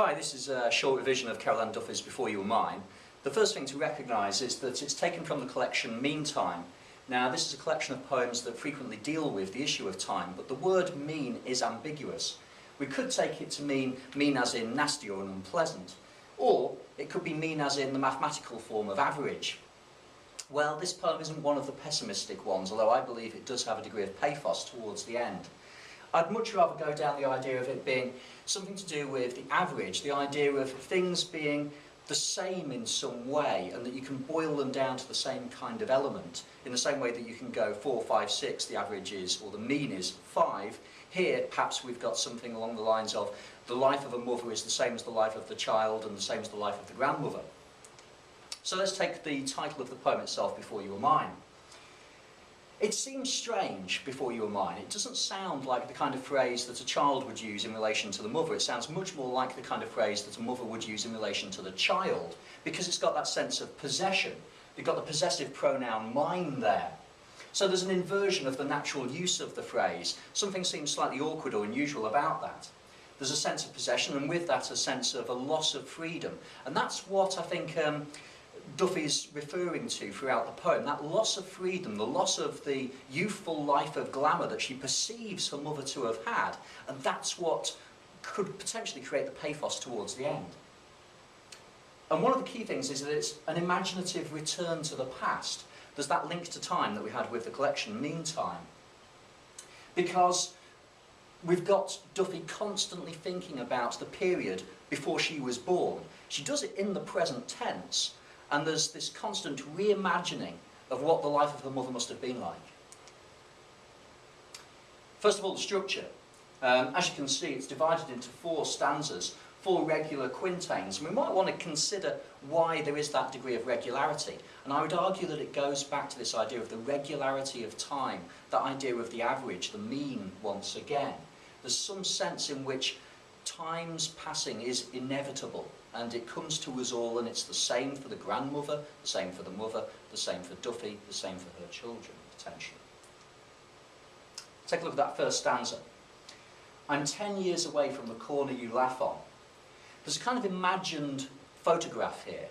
Hi, this is a short revision of Carol Ann Duffy's Before You Were Mine. The first thing to recognise is that it's taken from the collection Meantime. Now, this is a collection of poems that frequently deal with the issue of time, but the word mean is ambiguous. We could take it to mean as in nasty or unpleasant, or it could be mean as in the mathematical form of average. Well, this poem isn't one of the pessimistic ones, although I believe it does have a degree of pathos towards the end. I'd much rather go down the idea of it being something to do with the average, the idea of things being the same in some way, and that you can boil them down to the same kind of element, in the same way that you can go 4, 5, 6, the average is, or the mean is 5. Here, perhaps we've got something along the lines of the life of a mother is the same as the life of the child and the same as the life of the grandmother. So let's take the title of the poem itself, Before You Were Mine. It seems strange, before you were mine. It doesn't sound like the kind of phrase that a child would use in relation to the mother. It sounds much more like the kind of phrase that a mother would use in relation to the child, because it's got that sense of possession. You've got the possessive pronoun mine there. So there's an inversion of the natural use of the phrase. Something seems slightly awkward or unusual about that. There's a sense of possession, and with that a sense of a loss of freedom. And that's what I think Duffy's referring to throughout the poem, that loss of freedom, the loss of the youthful life of glamour that she perceives her mother to have had, and that's what could potentially create the pathos towards the end. And one of the key things is that it's an imaginative return to the past. There's that link to time that we had with the collection Meantime, because we've got Duffy constantly thinking about the period before she was born. She does it in the present tense, and there's this constant reimagining of what the life of her mother must have been like. First of all, the structure. As you can see, it's divided into 4 stanzas, 4 regular quintains. And we might want to consider why there is that degree of regularity. And I would argue that it goes back to this idea of the regularity of time, that idea of the average, the mean once again. There's some sense in which time's passing is inevitable, and it comes to us all, and it's the same for the grandmother, the same for the mother, the same for Duffy, the same for her children, potentially. Take a look at that first stanza. I'm 10 years away from the corner you laugh on. There's a kind of imagined photograph here.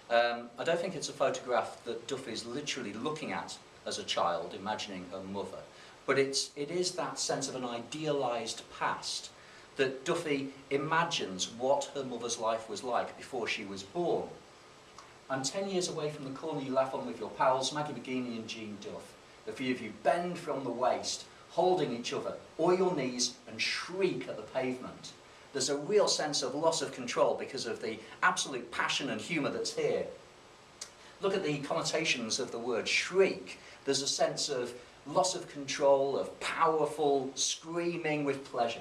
I don't think it's a photograph that Duffy's literally looking at as a child, imagining her mother, but it is that sense of an idealised past, that Duffy imagines what her mother's life was like before she was born. I'm 10 years away from the corner you laugh on with your pals, Maggie McGeaney and Jean Duff. The few of you bend from the waist, holding each other, or your knees, and shriek at the pavement. There's a real sense of loss of control because of the absolute passion and humour that's here. Look at the connotations of the word shriek. There's a sense of loss of control, of powerful screaming with pleasure.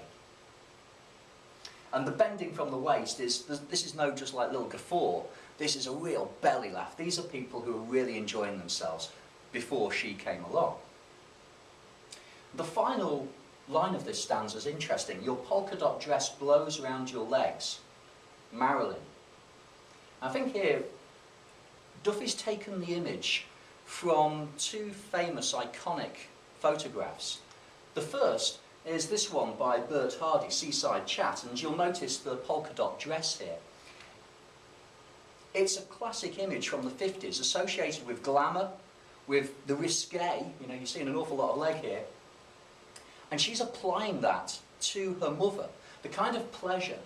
And the bending from the waist this is no just like little guffaw. This is a real belly laugh. These are people who are really enjoying themselves before she came along. The final line of this stanza is interesting. Your polka dot dress blows around your legs. Marilyn. I think here Duffy's taken the image from 2 famous iconic photographs. The first is this one by Birch, Seaside Chat, and you'll notice the polka dot dress here. It's a classic image from the 50s associated with glamour, with the risque. You know, you're seeing an awful lot of leg here. And she's applying that to her mother. The kind of pleasure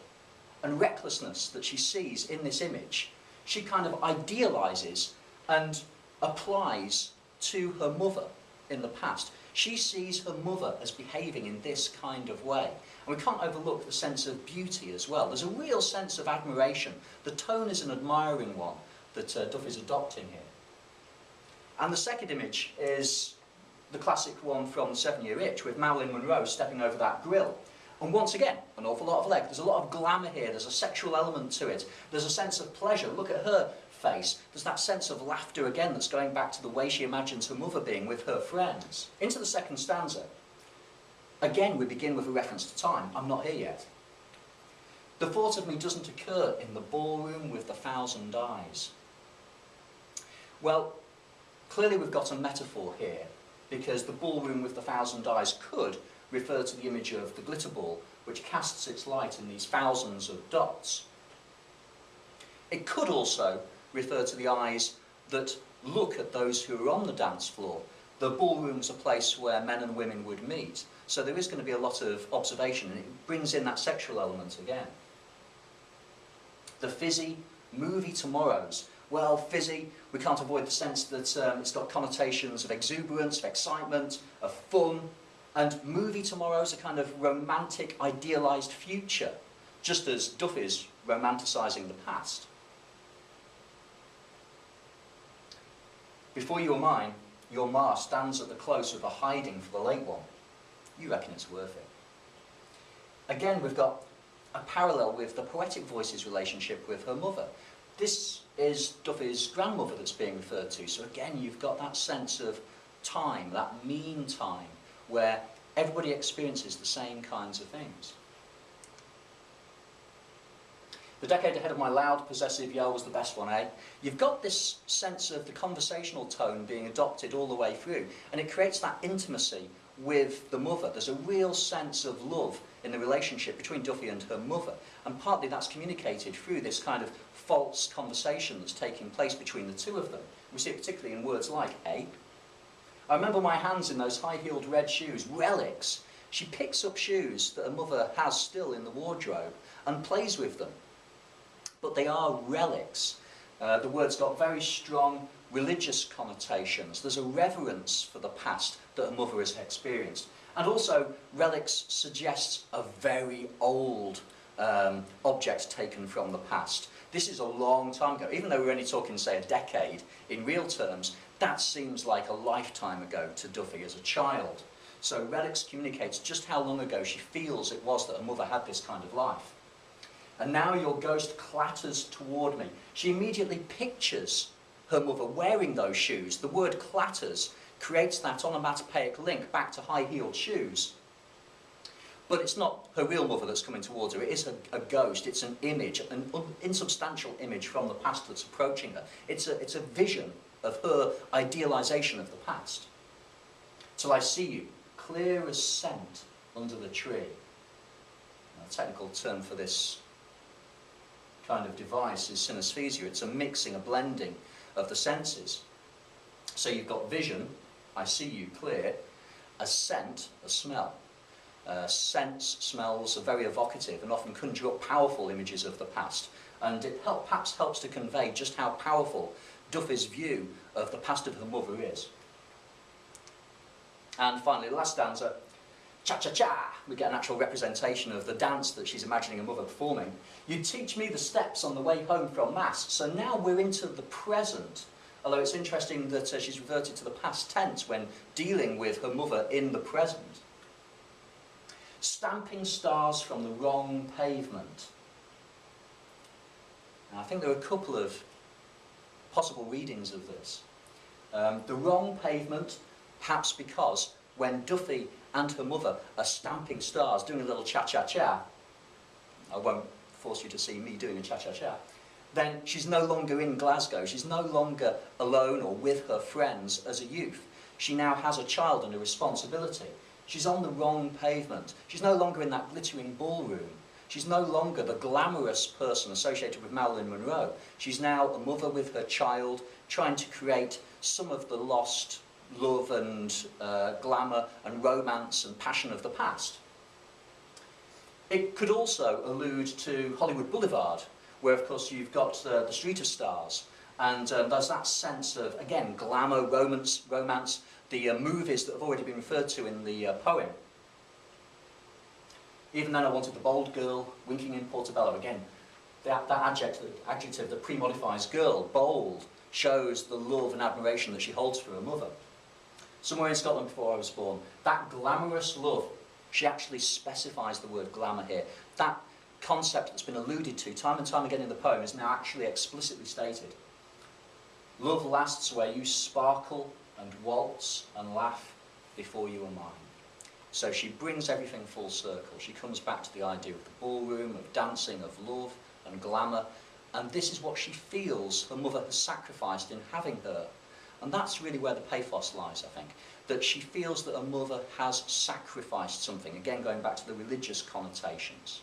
and recklessness that she sees in this image, she kind of idealises and applies to her mother in the past. She sees her mother as behaving in this kind of way. And we can't overlook the sense of beauty as well. There's a real sense of admiration. The tone is an admiring one that Duffy's adopting here. And the second image is the classic one from the 7-Year Itch, with Marilyn Monroe stepping over that grill. And once again, an awful lot of leg. There's a lot of glamour here. There's a sexual element to it. There's a sense of pleasure. Look at her face. There's that sense of laughter again that's going back to the way she imagines her mother being with her friends. Into the second stanza. Again, we begin with a reference to time. I'm not here yet. The thought of me doesn't occur in the ballroom with the 1,000 eyes. Well, clearly we've got a metaphor here, because the ballroom with the 1,000 eyes could refer to the image of the glitter ball which casts its light in these thousands of dots. It could also refer to the eyes that look at those who are on the dance floor. The ballroom's a place where men and women would meet, so there is going to be a lot of observation, and it brings in that sexual element again. The fizzy, movie tomorrows. Well, fizzy, we can't avoid the sense that it's got connotations of exuberance, of excitement, of fun, and movie tomorrows, a kind of romantic, idealised future, just as Duffy's romanticising the past. Before you or mine, your ma stands at the close with a hiding for the late one. You reckon it's worth it. Again, we've got a parallel with the poetic voice's relationship with her mother. This is Duffy's grandmother that's being referred to, so again you've got that sense of time, that mean time, where everybody experiences the same kinds of things. The decade ahead of my loud, possessive yell was the best one, eh? You've got this sense of the conversational tone being adopted all the way through, and it creates that intimacy with the mother. There's a real sense of love in the relationship between Duffy and her mother, and partly that's communicated through this kind of false conversation that's taking place between the two of them. We see it particularly in words like, eh? I remember my hands in those high-heeled red shoes, relics. She picks up shoes that her mother has still in the wardrobe and plays with them. But they are relics. The word's got very strong religious connotations. There's a reverence for the past that her mother has experienced. And also, relics suggests a very old object taken from the past. This is a long time ago. Even though we're only talking, say, a decade, in real terms, that seems like a lifetime ago to Duffy as a child. So relics communicates just how long ago she feels it was that her mother had this kind of life. And now your ghost clatters toward me. She immediately pictures her mother wearing those shoes. The word clatters creates that onomatopoeic link back to high-heeled shoes. But it's not her real mother that's coming towards her. It is a ghost. It's an image, an insubstantial image from the past that's approaching her. It's a vision of her idealisation of the past. Till I see you, clear as scent under the tree. A technical term for this kind of device is synesthesia. It's a mixing, a blending of the senses. So you've got vision, I see you clear, a scent, a smell. Scents, smells are very evocative and often conjure up powerful images of the past. And it perhaps helps to convey just how powerful Duffy's view of the past of her mother is. And finally, the last stanza, cha-cha-cha, we get an actual representation of the dance that she's imagining her mother performing. You teach me the steps on the way home from Mass. So now we're into the present, although it's interesting that she's reverted to the past tense when dealing with her mother in the present. Stamping stars from the wrong pavement. Now, I think there are a couple of possible readings of this. The wrong pavement, perhaps because when Duffy and her mother are stamping stars, doing a little cha-cha-cha, I won't force you to see me doing a cha-cha-cha, then she's no longer in Glasgow, she's no longer alone or with her friends as a youth. She now has a child and a responsibility. She's on the wrong pavement. She's no longer in that glittering ballroom. She's no longer the glamorous person associated with Marilyn Monroe. She's now a mother with her child, trying to create some of the lost love and glamour and romance and passion of the past. It could also allude to Hollywood Boulevard, where of course you've got the Street of Stars, and there's that sense of, again, glamour, romance, the movies that have already been referred to in the poem. Even then I wanted the bold girl winking in Portobello. Again, that adjective that pre-modifies girl, bold, shows the love and admiration that she holds for her mother. Somewhere in Scotland before I was born, that glamorous love, she actually specifies the word glamour here. That concept that's been alluded to time and time again in the poem is now actually explicitly stated. Love lasts where you sparkle and waltz and laugh before you are mine. So she brings everything full circle. She comes back to the idea of the ballroom, of dancing, of love and glamour, and this is what she feels her mother has sacrificed in having her. And that's really where the pathos lies, I think. That she feels that her mother has sacrificed something, again going back to the religious connotations.